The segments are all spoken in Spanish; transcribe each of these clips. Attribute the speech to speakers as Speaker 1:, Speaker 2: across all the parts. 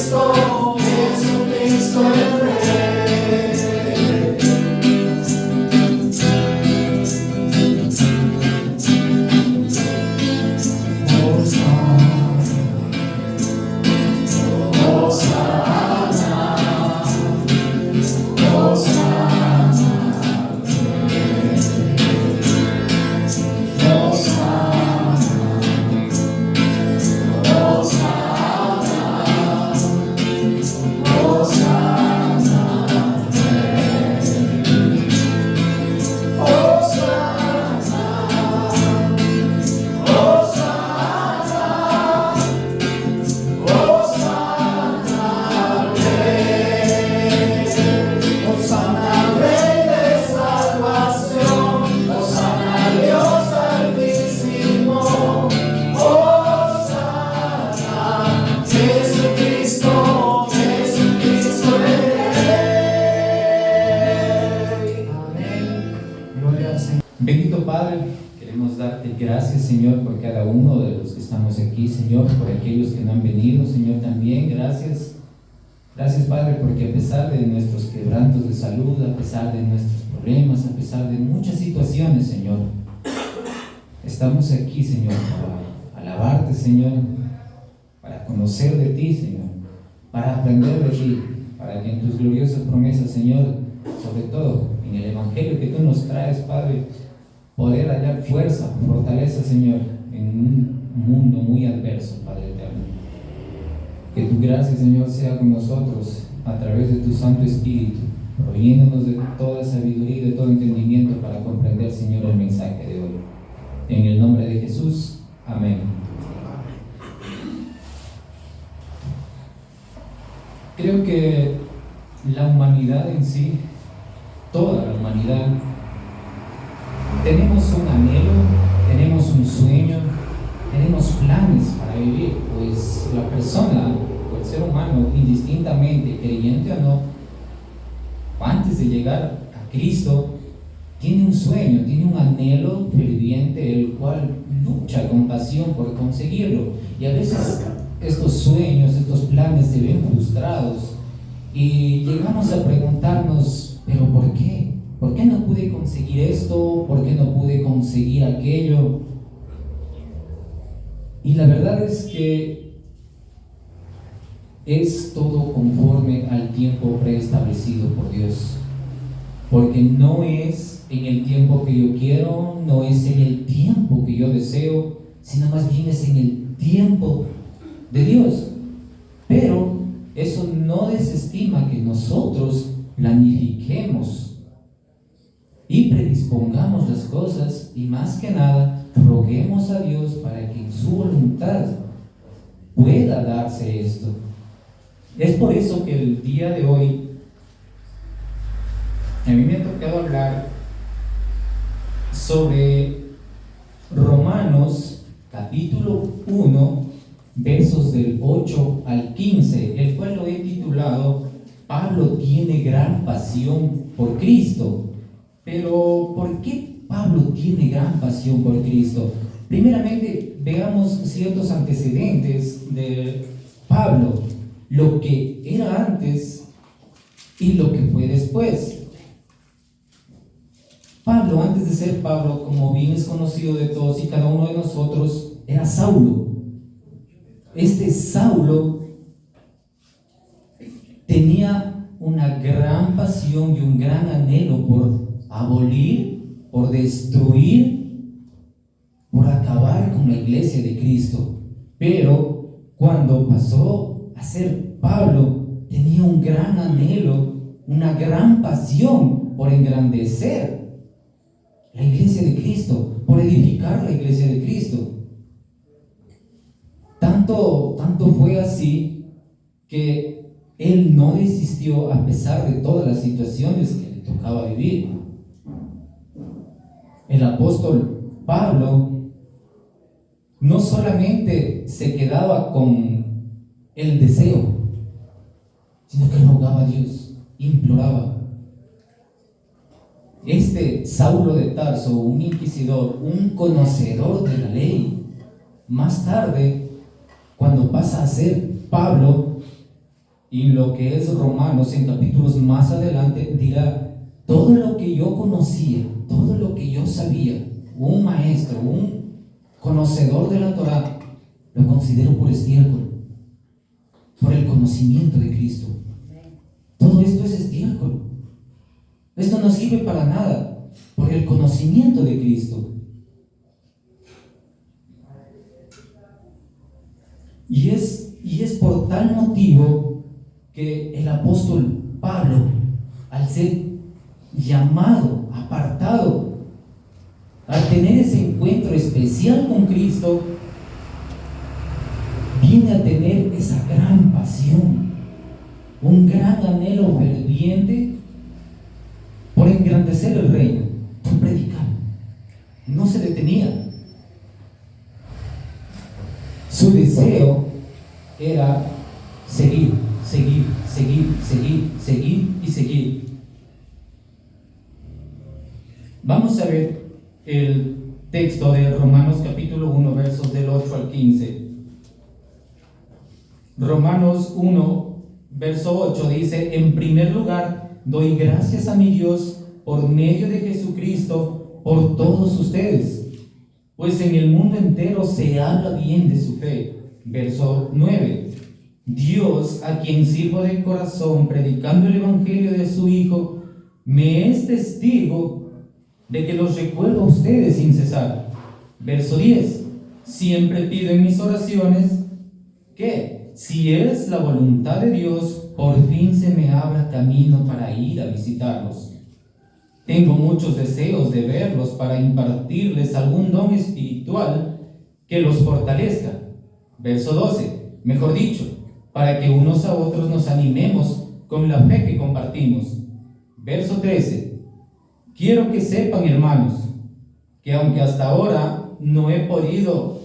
Speaker 1: Jesucristo el Rey.
Speaker 2: Bendito Padre, queremos darte gracias, Señor, por cada uno de los que estamos aquí, Señor, por aquellos que no han venido, Señor, también, gracias. Gracias, Padre, porque a pesar de nuestros quebrantos de salud, a pesar de nuestros problemas, a pesar de muchas situaciones, Señor, estamos aquí, Señor, para alabarte, Señor, para conocer de ti, Señor, para aprender de ti, para que en tus gloriosas promesas, Señor, sobre todo en el Evangelio que tú nos traes, Padre, poder hallar fuerza, fortaleza, Señor, en un mundo muy adverso, Padre eterno. Que tu gracia, Señor, sea con nosotros a través de tu Santo Espíritu, proveyéndonos de toda sabiduría y de todo entendimiento para comprender, Señor, el mensaje de hoy. En el nombre de Jesús, amén. Creo que la humanidad en sí, toda la humanidad, tenemos un anhelo, tenemos un sueño, tenemos planes para vivir, pues la persona o el ser humano, indistintamente creyente o no, antes de llegar a Cristo, tiene un sueño, tiene un anhelo ferviente, el cual lucha con pasión por conseguirlo, y a veces estos sueños, estos planes se ven frustrados y llegamos a preguntarnos, ¿pero por qué? ¿Por qué no pude conseguir esto? ¿Por qué no pude conseguir aquello? Y la verdad es que es todo conforme al tiempo preestablecido por Dios, porque no es en el tiempo que yo quiero, no es en el tiempo que yo deseo, sino más bien es en el tiempo de Dios. Pero eso no desestima que nosotros planifiquemos y predispongamos las cosas, y más que nada roguemos a Dios para que en su voluntad pueda darse esto. Es por eso que el día de hoy a mí me ha tocado hablar sobre Romanos capítulo 1 versos del 8 al 15, el cual lo he titulado Pablo tiene gran pasión por Cristo. Pero ¿por qué Pablo tiene gran pasión por Cristo? Primeramente, veamos ciertos antecedentes de Pablo, lo que era antes y lo que fue después. Pablo, antes de ser Pablo, como bien es conocido de todos y cada uno de nosotros, era Saulo. Este Saulo tenía una gran pasión y un gran anhelo por abolir, por destruir, por acabar con la iglesia de Cristo. Pero cuando pasó a ser Pablo, tenía un gran anhelo, una gran pasión por engrandecer la iglesia de Cristo, por edificar la iglesia de Cristo. Tanto fue así que él no desistió a pesar de todas las situaciones que le tocaba vivir. El apóstol Pablo no solamente se quedaba con el deseo, sino que rogaba a Dios, imploraba. Este Saulo de Tarso, un inquisidor, un conocedor de la ley, más tarde, cuando pasa a ser Pablo, y lo que es Romanos en capítulos más adelante dirá, todo lo que yo conocía, todo lo que yo sabía, un maestro, un conocedor de la Torá, lo considero por estiércol, por el conocimiento de Cristo. Todo esto es estiércol. Esto no sirve para nada, por el conocimiento de Cristo. Y es por tal motivo que el apóstol Pablo, al ser llamado, apartado, al tener ese encuentro especial con Cristo, viene a tener esa gran pasión, un gran anhelo ferviente por engrandecer el reino, por predicar. No se detenía. Su deseo era seguir y seguir. Vamos a ver el texto de Romanos capítulo 1, versos del 8 al 15. Romanos 1, verso 8 dice: en primer lugar, doy gracias a mi Dios por medio de Jesucristo por todos ustedes, pues en el mundo entero se habla bien de su fe. Verso 9: Dios, a quien sirvo de corazón predicando el evangelio de su Hijo, me es testigo de que los recuerdo a ustedes sin cesar. Verso 10: siempre pido en mis oraciones que, si es la voluntad de Dios, por fin se me abra camino para ir a visitarlos. Tengo muchos deseos de verlos para impartirles algún don espiritual que los fortalezca. Verso 12: mejor dicho, para que unos a otros nos animemos con la fe que compartimos. Verso 13: quiero que sepan, hermanos, que aunque hasta ahora no he podido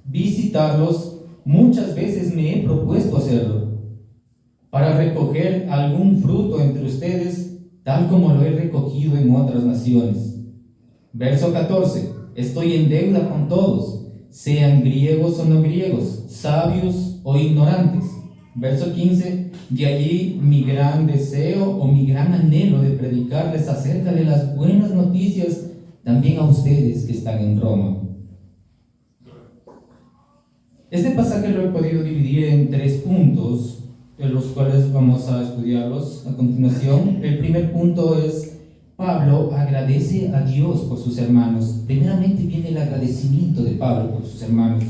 Speaker 2: visitarlos, muchas veces me he propuesto hacerlo, para recoger algún fruto entre ustedes, tal como lo he recogido en otras naciones. Verso 14: estoy en deuda con todos, sean griegos o no griegos, sabios o ignorantes. Verso 15: de allí mi gran deseo o mi gran anhelo de predicarles acerca de las buenas noticias también a ustedes que están en Roma. Este pasaje lo he podido dividir en 3 puntos, de los cuales vamos a estudiarlos a continuación. El primer punto es: Pablo agradece a Dios por sus hermanos. Primeramente viene el agradecimiento de Pablo por sus hermanos.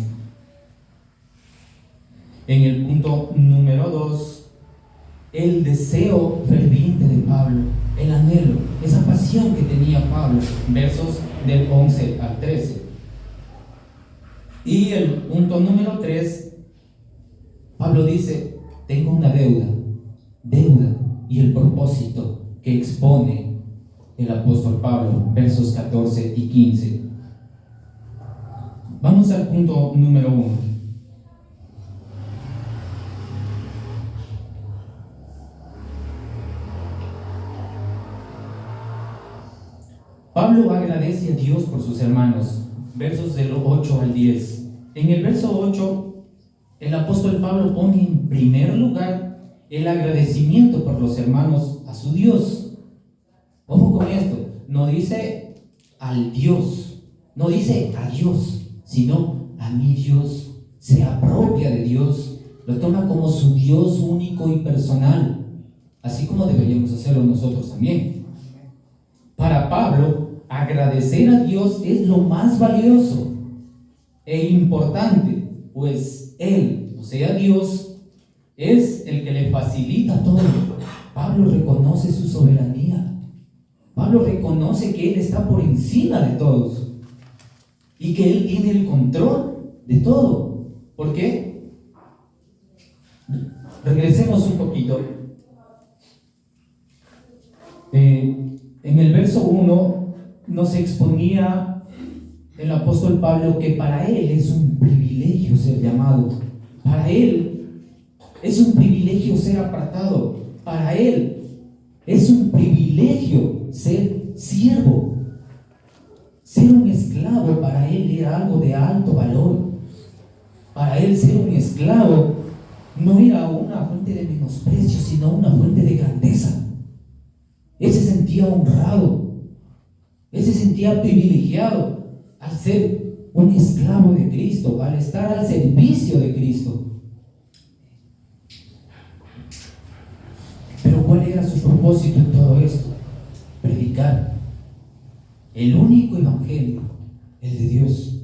Speaker 2: En el punto número 2, el deseo ferviente de Pablo, el anhelo, esa pasión que tenía Pablo, versos del 11 al 13. Y el punto número 3, Pablo dice: tengo una deuda, y el propósito que expone el apóstol Pablo, versos 14 y 15. Vamos al punto número 1. Pablo agradece a Dios por sus hermanos, versos del 8 al 10. En el verso 8, el apóstol Pablo pone en primer lugar el agradecimiento por los hermanos a su Dios. Ojo con esto, no dice al Dios, no dice a Dios, sino a mi Dios. Se apropia de Dios, lo toma como su Dios único y personal, así como deberíamos hacerlo nosotros también. Para Pablo, agradecer a Dios es lo más valioso e importante, pues Él, o sea Dios, es el que le facilita todo. Pablo reconoce su soberanía. Pablo reconoce que Él está por encima de todos y que Él tiene el control de todo. ¿Por qué? Regresemos un poquito. En el verso 1 nos exponía el apóstol Pablo que para él es un privilegio ser llamado. Para él es un privilegio ser apartado. Para él es un privilegio ser siervo. Ser un esclavo para él era algo de alto valor. Para él ser un esclavo no era una fuente de menosprecio, sino una fuente de grandeza. Él se sentía honrado, él se sentía privilegiado al ser un esclavo de Cristo, al estar al servicio de Cristo. Pero ¿cuál era su propósito en todo esto? Predicar el único evangelio, el de Dios.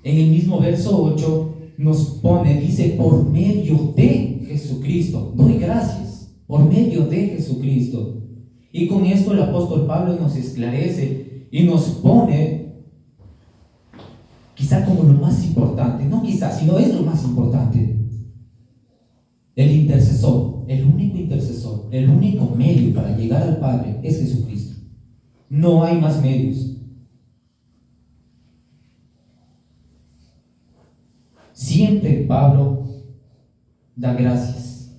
Speaker 2: En el mismo verso 8 nos pone, dice, por medio de Jesucristo. Doy gracias, por medio de Jesucristo. Y con esto el apóstol Pablo nos esclarece y nos pone, quizá como lo más importante, no quizá, sino es lo más importante, el intercesor, el único el único medio para llegar al Padre es Jesucristo. No hay más medios. Siempre Pablo da gracias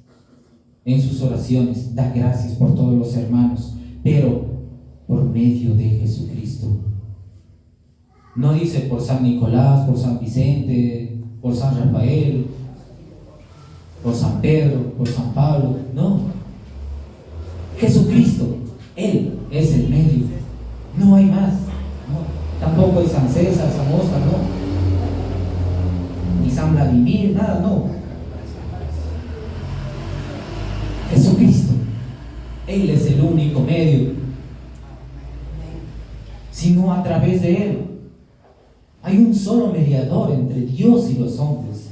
Speaker 2: en sus oraciones, da gracias por todos los hermanos, pero por medio de Jesucristo. No dice por San Nicolás, por San Vicente, por San Rafael, por San Pedro, por San Pablo, no. Jesucristo, Él es el medio, no hay más, no. Tampoco es San César, San Oscar, no. Ni San Vladimir, nada, no. Jesucristo, Él es el único medio. Sino a través de Él. Hay un solo mediador entre Dios y los hombres.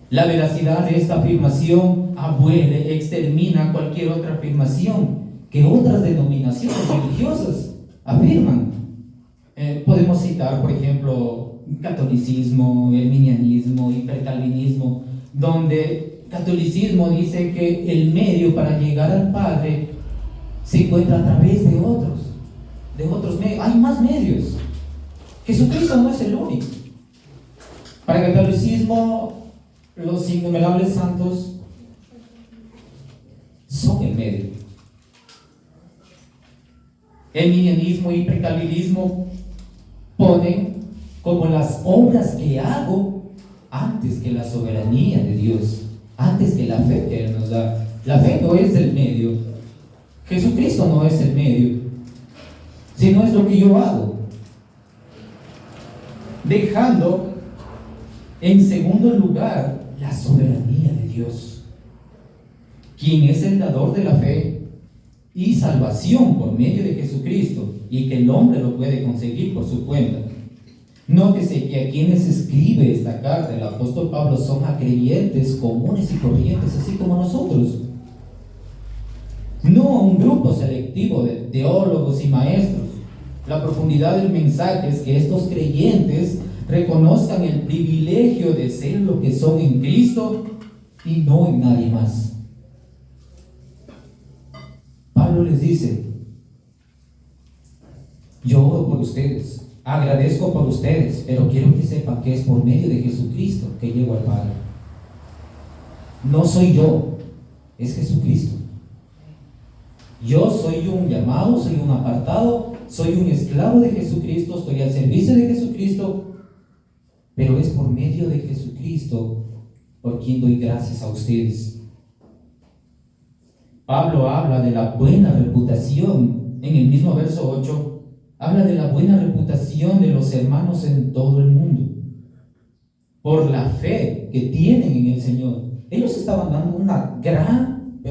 Speaker 2: La veracidad de esta afirmación abuele, extermina cualquier otra afirmación que otras denominaciones religiosas afirman. Podemos citar, por ejemplo, catolicismo, arminianismo, hipercalvinismo, donde catolicismo dice que el medio para llegar al Padre se encuentra a través de otros medios. Hay más medios. Jesucristo no es el único. Para el catolicismo, los innumerables santos son el medio. El arminianismo y hipercalvinismo ponen como las obras que hago antes que la soberanía de Dios, antes que la fe que Él nos da. La fe no es el medio, Jesucristo no es el medio, sino es lo que yo hago, dejando en segundo lugar la soberanía de Dios, quien es el dador de la fe y salvación por medio de Jesucristo, y que el hombre lo puede conseguir por su cuenta. Nótese que a quienes escribe esta carta el apóstol Pablo son a creyentes comunes y corrientes, así como nosotros. No a un grupo selectivo de teólogos y maestros. La profundidad del mensaje es que estos creyentes reconozcan el privilegio de ser lo que son en Cristo y no en nadie más. Pablo les dice: yo oro por ustedes, agradezco por ustedes, pero quiero que sepan que es por medio de Jesucristo que llego al Padre. No soy yo, es Jesucristo. Yo soy un llamado, soy un apartado, soy un esclavo de Jesucristo, estoy al servicio de Jesucristo, pero es por medio de Jesucristo por quien doy gracias a ustedes. Pablo habla de la buena reputación en el mismo verso 8. Habla de la buena reputación de los hermanos en todo el mundo por la fe que tienen en el Señor. Ellos estaban dando una gran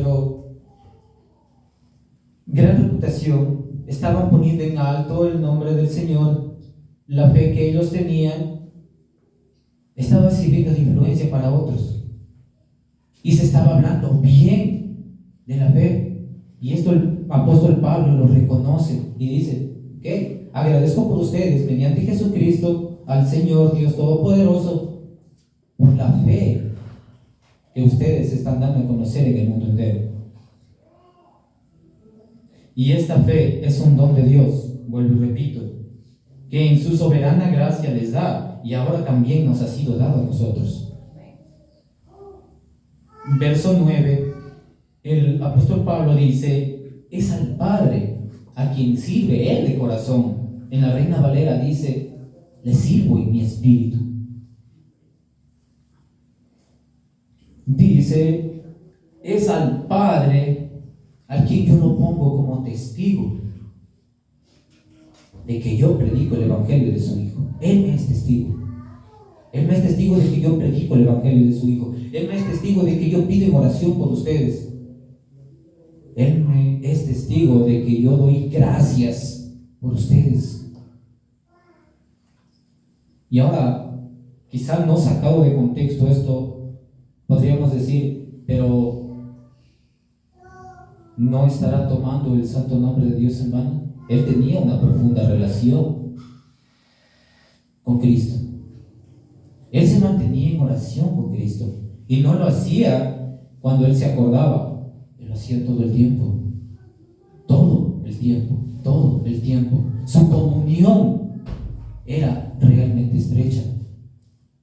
Speaker 2: reputación, estaban poniendo en alto el nombre del Señor. La fe que ellos tenían estaba sirviendo de influencia para otros, y se estaba hablando bien de la fe, y esto el apóstol Pablo lo reconoce y dice: ok, agradezco por ustedes mediante Jesucristo al Señor Dios Todopoderoso por la fe que ustedes están dando a conocer en el mundo entero. Y esta fe es un don de Dios, vuelvo y repito, que en su soberana gracia les da, y ahora también nos ha sido dado a nosotros. Verso 9, el apóstol Pablo dice: es al Padre a quien sirve Él de corazón. En la Reina Valera dice: le sirvo en mi espíritu. dice, es al Padre al quien yo lo pongo como testigo de que yo predico el Evangelio de su Hijo. Él me es testigo. Él me es testigo de que yo predico el Evangelio de su Hijo. Él me es testigo de que yo pido en oración por ustedes. Él me es testigo de que yo doy gracias por ustedes. Y ahora, quizá no sacado de contexto esto, podríamos decir, pero ¿no estará tomando el santo nombre de Dios en vano? Él tenía una profunda relación con Cristo. Él se mantenía en oración con Cristo. Y no lo hacía cuando él se acordaba. Él lo hacía todo el tiempo. Todo el tiempo. Todo el tiempo. Su comunión era realmente estrecha.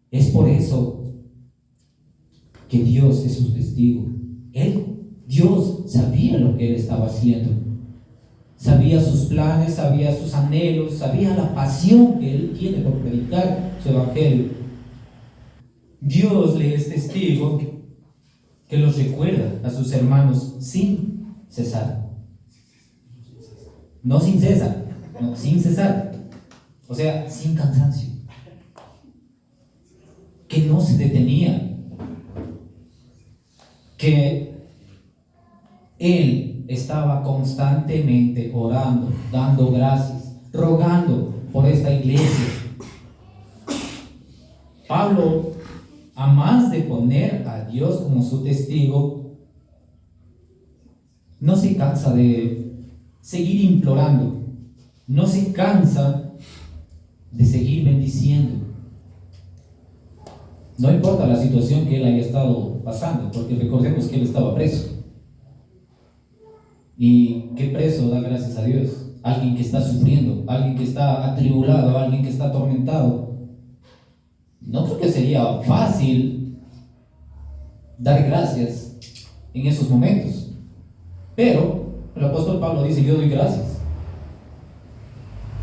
Speaker 2: Es por eso que Dios es su testigo. Dios sabía lo que él estaba haciendo. Sabía sus planes, sabía sus anhelos, sabía la pasión que él tiene por predicar su evangelio. Dios le es testigo que los recuerda a sus hermanos sin cesar. No sin cesar, no, sin cesar. O sea, sin cansancio. Que no se detenía. Que él estaba constantemente orando, dando gracias, rogando por esta iglesia. Pablo, a más de poner a Dios como su testigo, no se cansa de seguir implorando, no se cansa de seguir bendiciendo. No importa la situación que él haya estado pasando, porque recordemos que él estaba preso. ¿Y qué preso da gracias a Dios? Alguien que está sufriendo, alguien que está atribulado, alguien que está atormentado. No creo que sería fácil dar gracias en esos momentos. Pero el apóstol Pablo dice, yo doy gracias.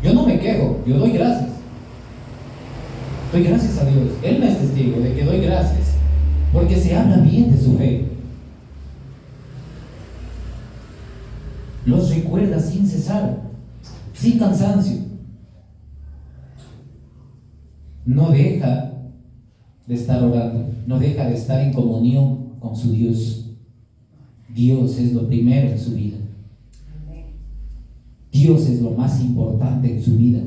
Speaker 2: Yo no me quejo, yo doy gracias. Doy gracias a Dios. Él me es testigo de que doy gracias, porque se habla bien de su fe. Los recuerda sin cesar, sin cansancio. No deja de estar orando, no deja de estar en comunión con su Dios. Dios es lo primero en su vida. Dios es lo más importante en su vida.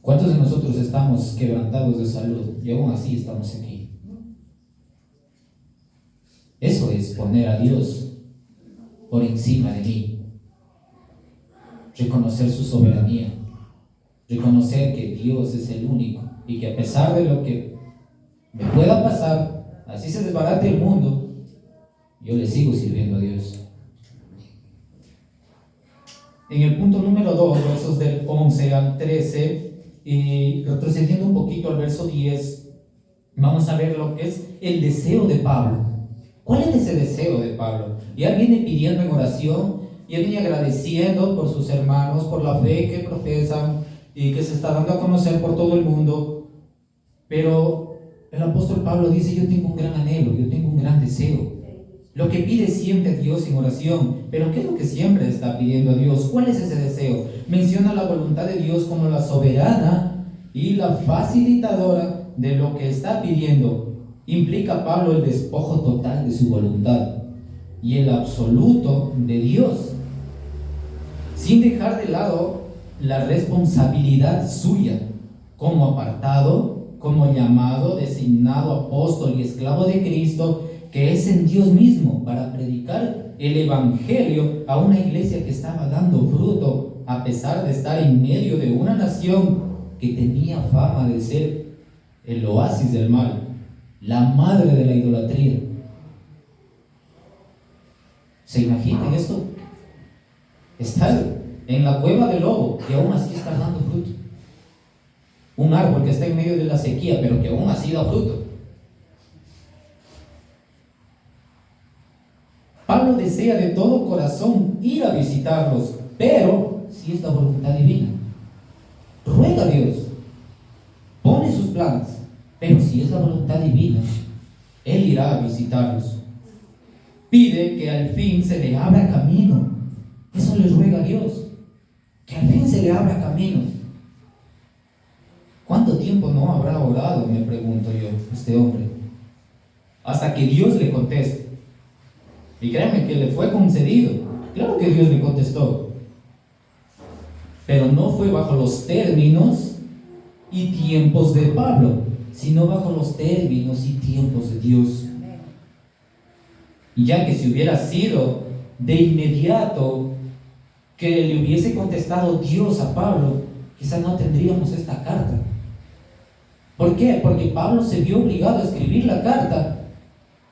Speaker 2: ¿Cuántos de nosotros estamos quebrantados de salud y aún así estamos aquí? Eso es poner a Dios por encima de mí. Reconocer su soberanía. Reconocer que Dios es el único y que a pesar de lo que me pueda pasar, así se desbarate el mundo, yo le sigo sirviendo a Dios. En el punto número 2, versos del 11 al 13, y retrocediendo un poquito al verso 10, vamos a ver lo que es el deseo de Pablo. ¿Cuál es ese deseo de Pablo? Ya viene pidiendo en oración, ya viene agradeciendo por sus hermanos, por la fe que profesan y que se está dando a conocer por todo el mundo. Pero el apóstol Pablo dice, yo tengo un gran anhelo, yo tengo un gran deseo. Lo que pide siempre a Dios en oración. Pero ¿qué es lo que siempre está pidiendo a Dios? ¿Cuál es ese deseo? Menciona la voluntad de Dios como la soberana y la facilitadora de lo que está pidiendo. Implica Pablo el despojo total de su voluntad y el absoluto de Dios, sin dejar de lado la responsabilidad suya como apartado, como llamado, designado apóstol y esclavo de Cristo, que es en Dios mismo, para predicar el evangelio a una iglesia que estaba dando fruto, a pesar de estar en medio de una nación que tenía fama de ser el oasis del mal, la madre de la idolatría. ¿Se imaginan esto? Estar en la cueva del lobo y aún así está dando fruto. Un árbol que está en medio de la sequía, pero que aún así da fruto. Pablo desea de todo corazón ir a visitarlos, pero si es la voluntad divina. Ruega a Dios, pone sus planes, Pero si es la voluntad divina, Él irá a visitarlos. Pide que al fin se le abra camino. Eso le ruega a Dios, que al fin se le abra camino. ¿Cuánto tiempo no habrá orado, me pregunto yo, este hombre? Hasta que Dios le conteste. Y créeme que le fue concedido. Claro que Dios le contestó. Pero no fue bajo los términos y tiempos de Pablo, sino bajo los términos y tiempos de Dios. Y ya que si hubiera sido de inmediato que le hubiese contestado Dios a Pablo, quizás no tendríamos esta carta. ¿Por qué? Porque Pablo se vio obligado a escribir la carta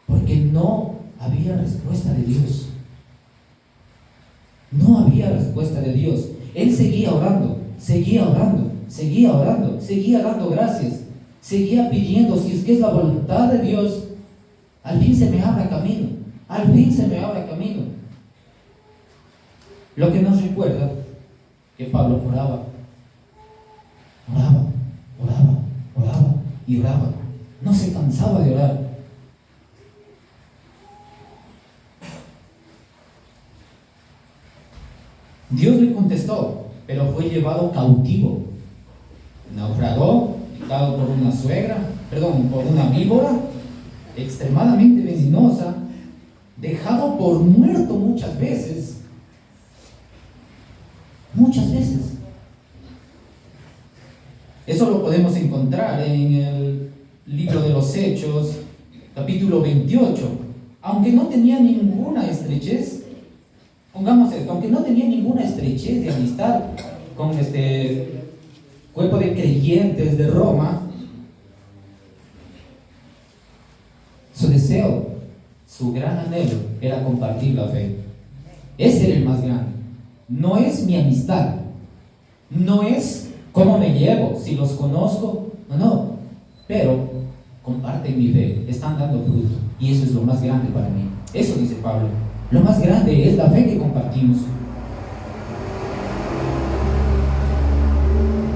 Speaker 2: porque no había respuesta de Dios. No había respuesta de Dios. Él seguía orando, seguía orando, seguía orando, seguía dando gracias, seguía pidiendo, si es que es la voluntad de Dios, al fin se me abra camino, al fin se me abra camino. Lo que nos recuerda que Pablo oraba, oraba, oraba, oraba y oraba. No se cansaba de orar. Dios le contestó, pero fue llevado cautivo. Naufragó, picado por por una víbora extremadamente venenosa, dejado por muerto muchas veces. Muchas veces. Eso lo podemos encontrar en el libro de los Hechos, capítulo 28. Aunque no tenía ninguna estrechez, pongamos esto, aunque no tenía ninguna estrechez de amistad con este cuerpo de creyentes de Roma, su deseo, su gran anhelo era compartir la fe. Ese era el más grande. No es mi amistad, no es cómo me llevo, si los conozco, no, pero comparten mi fe, están dando fruto, y eso es lo más grande para mí. Eso dice Pablo, lo más grande es la fe que compartimos.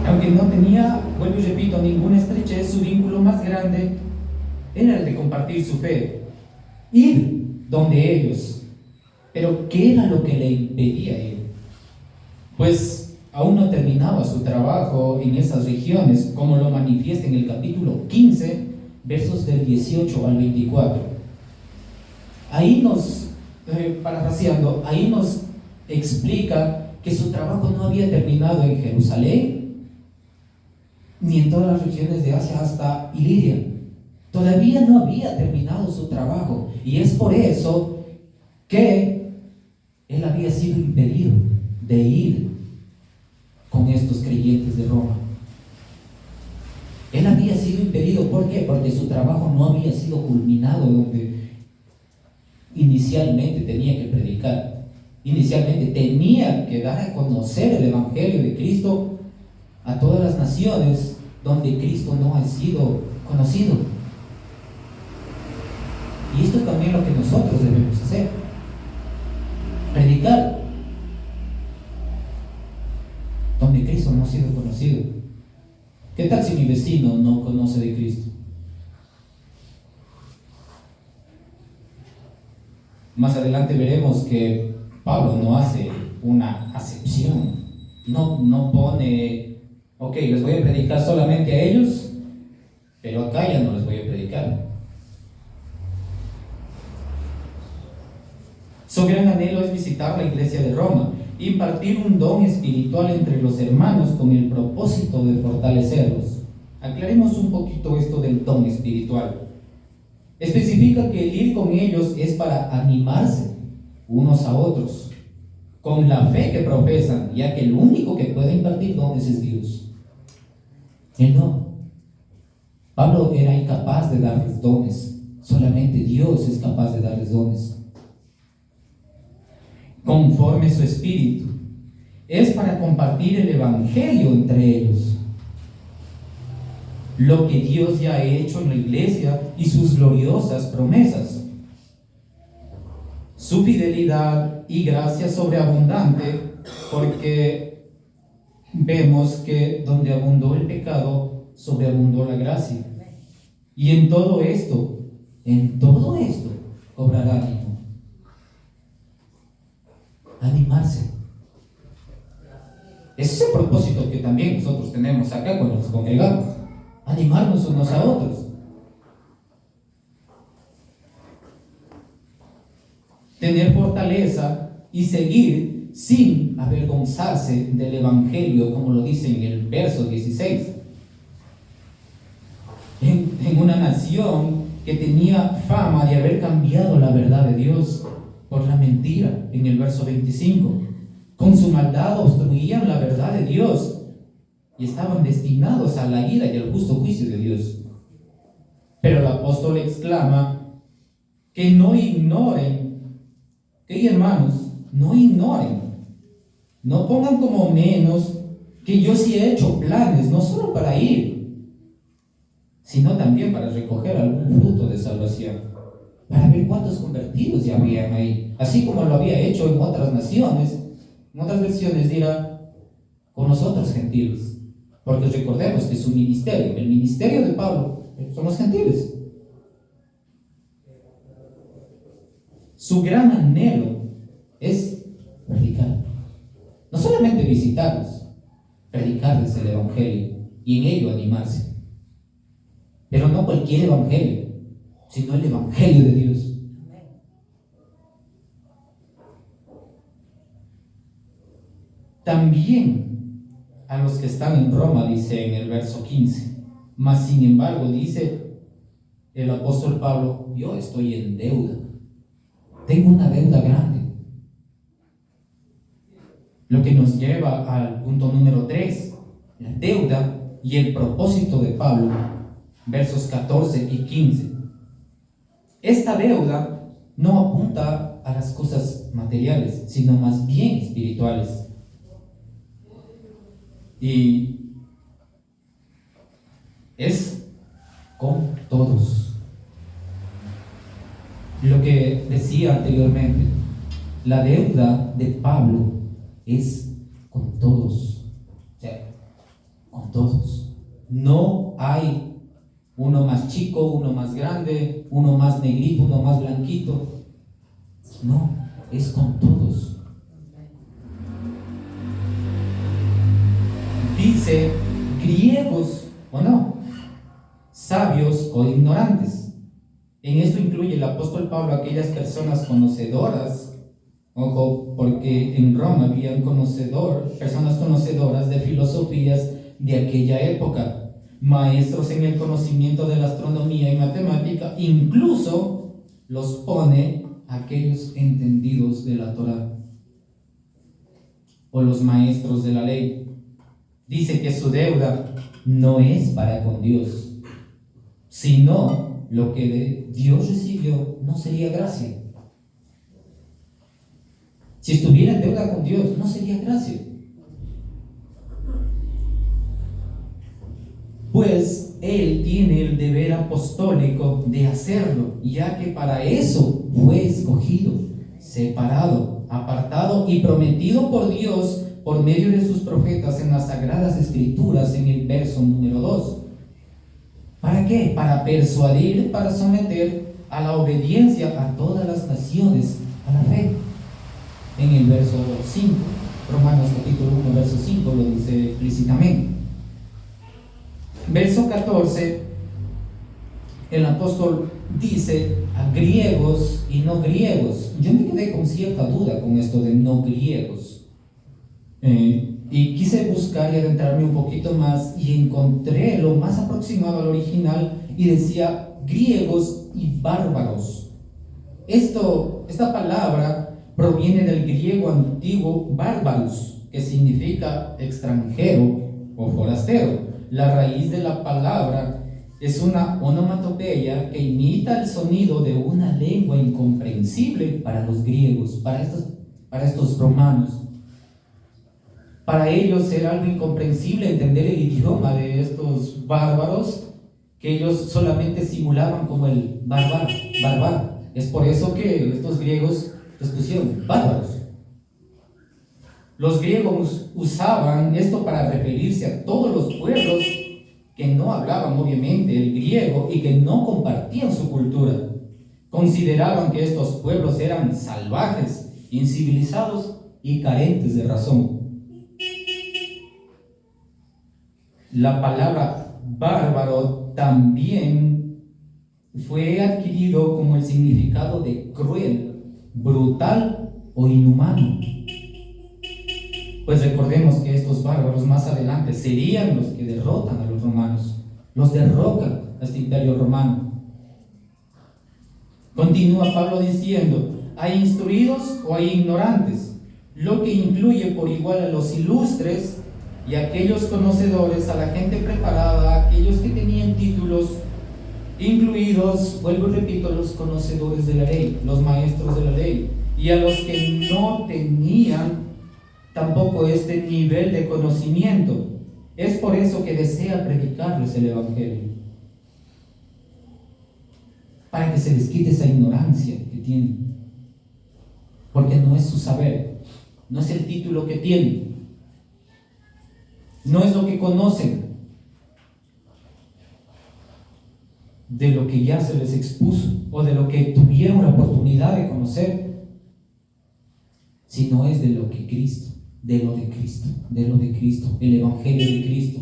Speaker 2: Aunque no tenía, vuelvo y repito, ninguna estrechez, su vínculo más grande era el de compartir su fe, ir donde ellos. Pero ¿qué era lo que le impedía ir? Pues aún no terminaba su trabajo en esas regiones, como lo manifiesta en el capítulo 15, versos del 18 al 24. Ahí nos, parafraseando, ahí nos explica que su trabajo no había terminado en Jerusalén, ni en todas las regiones de Asia hasta Iliria. Todavía no había terminado su trabajo, y es por eso que él había sido impedido de ir con estos creyentes de Roma. Él había sido impedido, ¿por qué? Porque su trabajo no había sido culminado donde inicialmente tenía que predicar. Inicialmente tenía que dar a conocer el Evangelio de Cristo a todas las naciones donde Cristo no ha sido conocido. Y esto es también lo que nosotros debemos hacer: predicar donde Cristo no ha sido conocido. ¿Qué tal si mi vecino no conoce de Cristo? Más adelante veremos que Pablo no hace una acepción, no pone, ok, les voy a predicar solamente a ellos, pero acá ya no les voy a predicar. Su gran anhelo es visitar la iglesia de Roma, impartir un don espiritual entre los hermanos con el propósito de fortalecerlos. Aclaremos un poquito esto del don espiritual. Especifica que el ir con ellos es para animarse unos a otros, con la fe que profesan, ya que el único que puede impartir dones es Dios. Él no. Pablo era incapaz de darles dones, solamente Dios es capaz de darles dones. Conforme su espíritu, es para compartir el evangelio entre ellos, lo que Dios ya ha hecho en la iglesia y sus gloriosas promesas, su fidelidad y gracia sobreabundante, porque vemos que donde abundó el pecado, sobreabundó la gracia. Y en todo esto, cobrará ánimo. Animarse. Ese es el propósito que también nosotros tenemos acá cuando nos congregamos. Animarnos unos a otros. Tener fortaleza y seguir sin avergonzarse del Evangelio, como lo dice en el verso 16. En una nación que tenía fama de haber cambiado la verdad de Dios por la mentira, en el verso 25. Con su maldad obstruían la verdad de Dios y estaban destinados a la ira y al justo juicio de Dios. Pero el apóstol exclama que no ignoren, que hermanos, no ignoren, no pongan como menos que yo sí he hecho planes, no solo para ir, sino también para recoger algún fruto de salvación, para ver cuántos convertidos ya habían ahí, así como lo había hecho en otras naciones. En otras versiones dirá, con nosotros gentiles, porque recordemos que su ministerio, el ministerio de Pablo, son los gentiles. Su gran anhelo es predicar, no solamente visitarlos, predicarles el Evangelio y en ello animarse. Pero no cualquier Evangelio, sino el Evangelio de Dios. También a los que están en Roma, dice en el verso 15. Mas sin embargo, dice el apóstol Pablo, yo estoy en deuda. Tengo una deuda grande. Lo que nos lleva al punto número 3, la deuda y el propósito de Pablo, versos 14 y 15. Esta deuda no apunta a las cosas materiales, sino más bien espirituales. Y es con todos. Lo que decía anteriormente, la deuda de Pablo es con todos. O sea, con todos. No hay uno más chico, uno más grande, uno más negrito, uno más blanquito. No, es con todos. Dice griegos o no, sabios o ignorantes. En esto incluye el apóstol Pablo aquellas personas conocedoras, ojo, porque en Roma habían personas conocedoras de filosofías de aquella época, maestros en el conocimiento de la astronomía y matemática, incluso los pone aquellos entendidos de la Torá o los maestros de la ley. Dice que su deuda no es para con Dios, sino lo que de Dios recibió no sería gracia. Si estuviera en deuda con Dios, no sería gracia. Pues Él tiene el deber apostólico de hacerlo, ya que para eso fue escogido, separado, apartado y prometido por Dios por medio de sus profetas en las Sagradas Escrituras, en el verso número 2. ¿Para qué? Para persuadir, para someter a la obediencia a todas las naciones a la fe. En el verso 5, Romanos capítulo 1, verso 5 lo dice explícitamente. Verso 14, el apóstol dice a griegos y no griegos. Yo me quedé con cierta duda con esto de no griegos. Y quise buscar y adentrarme un poquito más y encontré lo más aproximado al original y decía griegos y bárbaros. Esta palabra proviene del griego antiguo bárbaros, que significa extranjero o forastero. La raíz de la palabra es una onomatopeya que imita el sonido de una lengua incomprensible para los griegos, para estos romanos. Para ellos era algo incomprensible entender el idioma de estos bárbaros, que ellos solamente simulaban como el bárbaro. Es por eso que estos griegos les pusieron bárbaros. Los griegos usaban esto para referirse a todos los pueblos que no hablaban obviamente el griego y que no compartían su cultura. Consideraban que estos pueblos eran salvajes, incivilizados y carentes de razón. La palabra bárbaro también fue adquirido como el significado de cruel, brutal o inhumano. Pues recordemos que estos bárbaros más adelante serían los que derrotan a los romanos, los derrocan a este imperio romano. Continúa Pablo diciendo: hay instruidos o hay ignorantes, lo que incluye por igual a los ilustres y a aquellos conocedores, a la gente preparada, a aquellos que tenían títulos, incluidos, vuelvo y repito, los conocedores de la ley, los maestros de la ley, y a los que no tenían tampoco este nivel de conocimiento. Es por eso que desea predicarles el Evangelio, para que se les quite esa ignorancia que tienen, porque no es su saber, no es el título que tienen, no es lo que conocen, de lo que ya se les expuso o de lo que tuvieron la oportunidad de conocer, sino es de lo que Cristo, de lo de Cristo, el Evangelio de Cristo.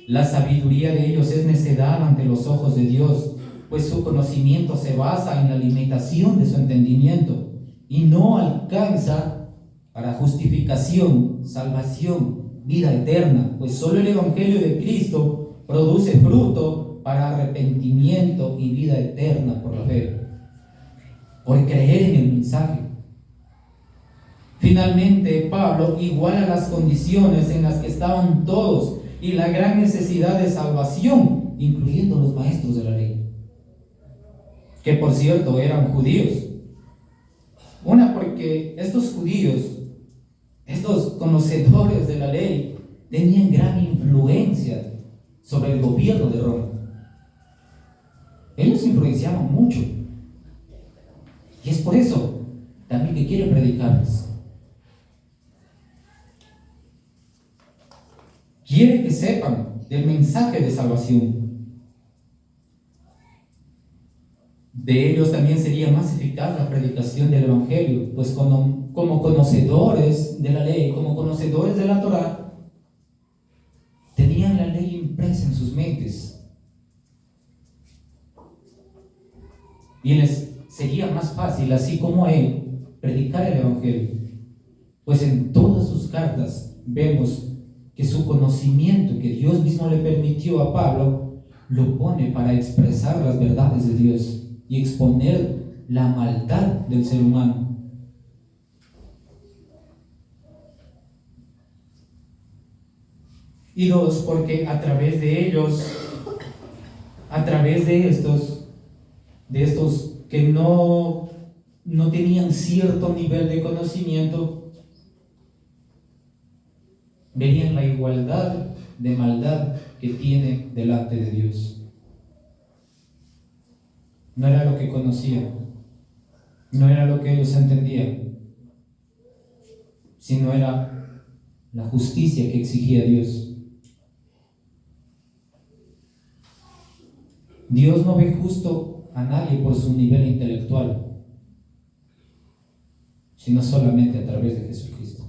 Speaker 2: La sabiduría de ellos es necedad ante los ojos de Dios, pues su conocimiento se basa en la limitación de su entendimiento y no alcanza para justificación, salvación, vida eterna, pues solo el Evangelio de Cristo produce fruto para arrepentimiento y vida eterna por la fe, por creer en el mensaje. Finalmente, Pablo iguala las condiciones en las que estaban todos y la gran necesidad de salvación, incluyendo los maestros de la ley, que por cierto eran judíos. Una, porque estos judíos, estos conocedores de la ley, tenían gran influencia sobre el gobierno de Roma. Ellos influenciaban mucho. Y es por eso también que quiere predicarles. Quiere que sepan del mensaje de salvación. De ellos también sería más eficaz la predicación del Evangelio, pues como conocedores de la ley, como conocedores de la Torá, tenían la ley impresa en sus mentes. Y les sería más fácil, así como a él, predicar el Evangelio, pues en todas sus cartas vemos que su conocimiento que Dios mismo le permitió a Pablo lo pone para expresar las verdades de Dios y exponer la maldad del ser humano. Y dos, porque a través de ellos, a través de estos que no tenían cierto nivel de conocimiento, verían la igualdad de maldad que tiene delante de Dios. No era lo que conocían, no era lo que ellos entendían, sino era la justicia que exigía Dios. Dios no ve justo a nadie por su nivel intelectual, sino solamente a través de Jesucristo.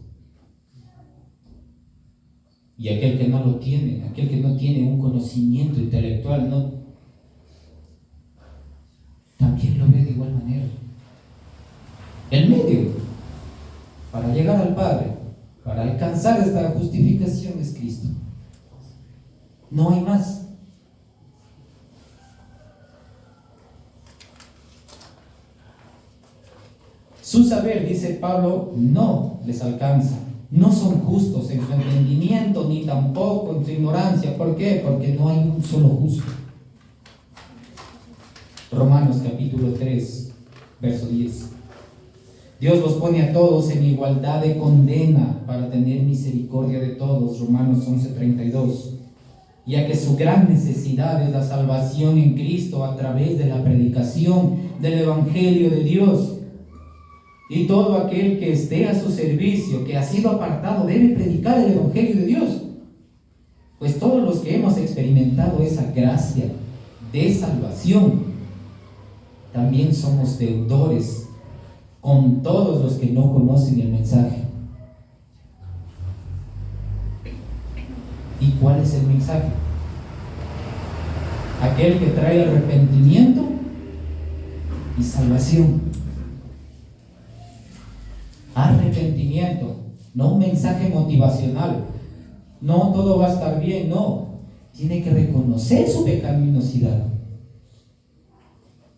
Speaker 2: Y aquel que no lo tiene, aquel que no tiene un conocimiento intelectual, también lo ve de igual manera. El medio para llegar al Padre, para alcanzar esta justificación, es Cristo. No hay más. Su saber, dice Pablo, no les alcanza. No son justos en su entendimiento, ni tampoco en su ignorancia. ¿Por qué? Porque no hay un solo justo. Romanos capítulo 3, verso 10. Dios los pone a todos en igualdad de condena para tener misericordia de todos. Romanos 11:32. Ya que su gran necesidad es la salvación en Cristo a través de la predicación del Evangelio de Dios. Y todo aquel que esté a su servicio, que ha sido apartado, debe predicar el Evangelio de Dios. Pues todos los que hemos experimentado esa gracia de salvación, también somos deudores con todos los que no conocen el mensaje. ¿Y cuál es el mensaje? Aquel que trae arrepentimiento y salvación. Arrepentimiento, no un mensaje motivacional. No, todo va a estar bien, no. Tiene que reconocer su pecaminosidad,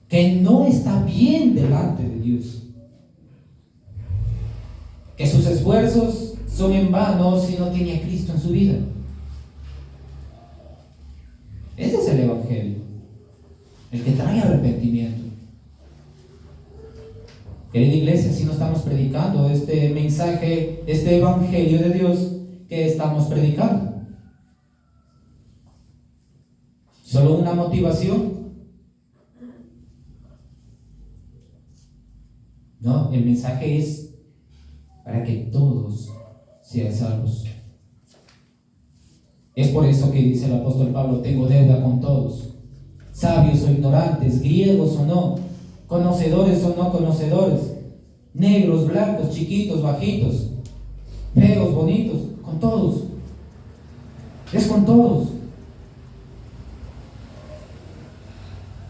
Speaker 2: que no está bien delante de Dios, que sus esfuerzos son en vano si no tiene a Cristo en su vida. Ese es el Evangelio, el que trae arrepentimiento. Querida iglesia, si no estamos predicando este mensaje, este Evangelio de Dios, ¿qué estamos predicando? ¿Solo una motivación? No, el mensaje es para que todos sean salvos. Es por eso que dice el apóstol Pablo: tengo deuda con todos, sabios o ignorantes, griegos o no, conocedores o no conocedores, negros, blancos, chiquitos, bajitos, feos, bonitos, con todos. Es con todos.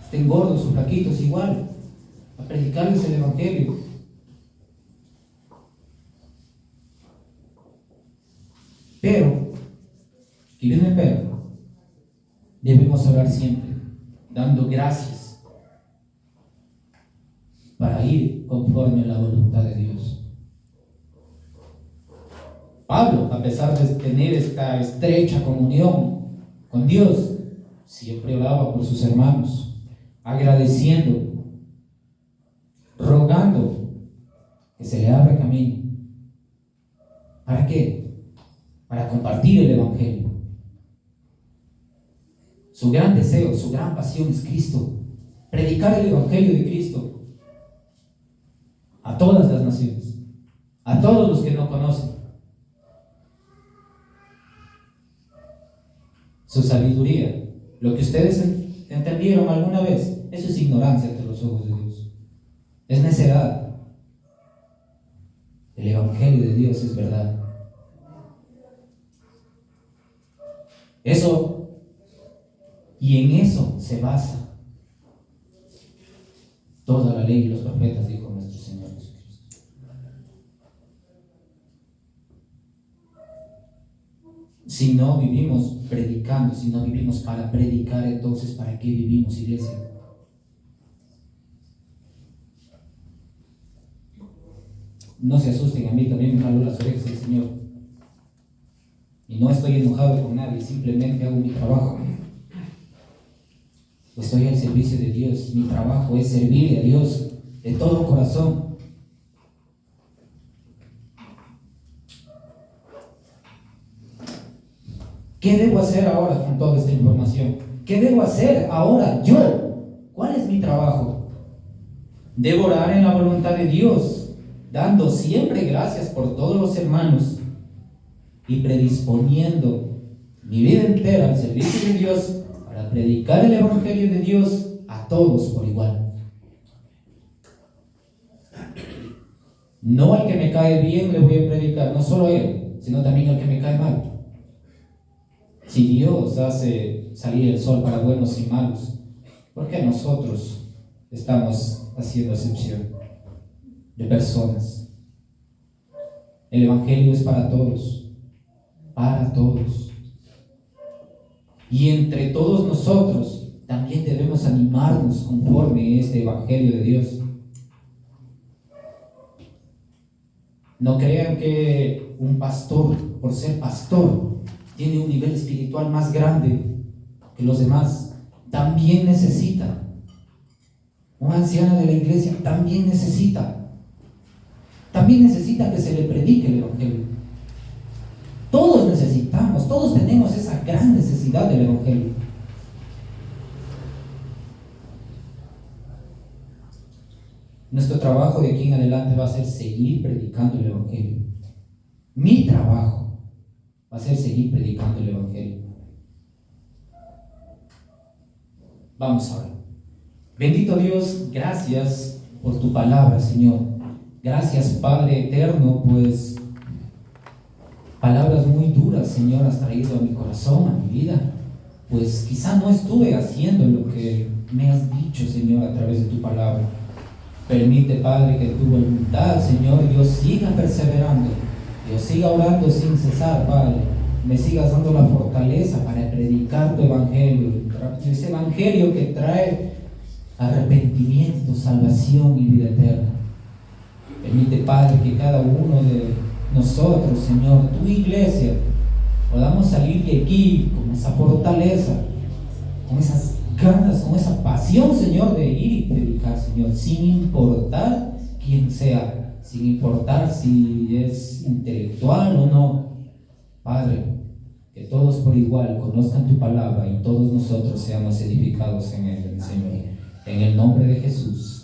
Speaker 2: Estén gordos o flaquitos, igual, a predicarles el Evangelio. Pero, y viene pero, debemos orar siempre, dando gracias, para ir conforme a la voluntad de Dios. Pablo, a pesar de tener esta estrecha comunión con Dios, siempre oraba por sus hermanos, agradeciendo, rogando que se le abra camino. ¿Para qué? Para compartir el Evangelio. Su gran deseo, su gran pasión es Cristo, predicar el Evangelio de Cristo a todas las naciones, a todos los que no conocen. Su sabiduría, lo que ustedes entendieron alguna vez, eso es ignorancia ante los ojos de Dios, es necedad. El Evangelio de Dios es verdad. Eso, y en eso se basa toda la ley y los profetas, dijo nuestro Señor Jesucristo. Si no vivimos predicando, si no vivimos para predicar, entonces ¿para qué vivimos, iglesia? No se asusten, a mí también me jaló las orejas el Señor. Y no estoy enojado con nadie, simplemente hago mi trabajo. Estoy al servicio de Dios. Mi trabajo es servirle a Dios de todo corazón. ¿Qué debo hacer ahora con toda esta información? ¿Qué debo hacer ahora yo? ¿Cuál es mi trabajo? Debo orar en la voluntad de Dios, dando siempre gracias por todos los hermanos y predisponiendo mi vida entera al servicio de Dios para predicar el Evangelio de Dios a todos por igual. No al que me cae bien le voy a predicar, no solo a él, sino también al que me cae mal. Si Dios hace salir el sol para buenos y malos, ¿por qué nosotros estamos haciendo excepción de personas? El Evangelio es para todos, para todos. Y entre todos nosotros también debemos animarnos conforme a este Evangelio de Dios. No crean que un pastor, por ser pastor, tiene un nivel espiritual más grande que los demás. También necesita. Un anciano de la iglesia también necesita. También necesita que se le predique el Evangelio. Todos necesitamos, todos tenemos esa gran necesidad del Evangelio. Nuestro trabajo de aquí en adelante va a ser seguir predicando el Evangelio. Mi trabajo va a ser seguir predicando el Evangelio. Vamos ahora. Bendito Dios, gracias por tu palabra, Señor. Gracias, Padre eterno, pues palabras muy duras, Señor, has traído a mi corazón, a mi vida. Pues quizá no estuve haciendo lo que me has dicho, Señor, a través de tu palabra. Permite, Padre, que tu voluntad, Señor, yo siga perseverando, yo siga orando sin cesar, Padre. Me sigas dando la fortaleza para predicar tu evangelio, ese evangelio que trae arrepentimiento, salvación y vida eterna. Permite, Padre, que cada uno de nosotros, Señor, tu iglesia, podamos salir de aquí con esa fortaleza, con esas ganas, con esa pasión, Señor, de ir y predicar, Señor, sin importar quién sea, sin importar si es intelectual o no. Padre, que todos por igual conozcan tu palabra y todos nosotros seamos edificados en ella, Señor. En el nombre de Jesús.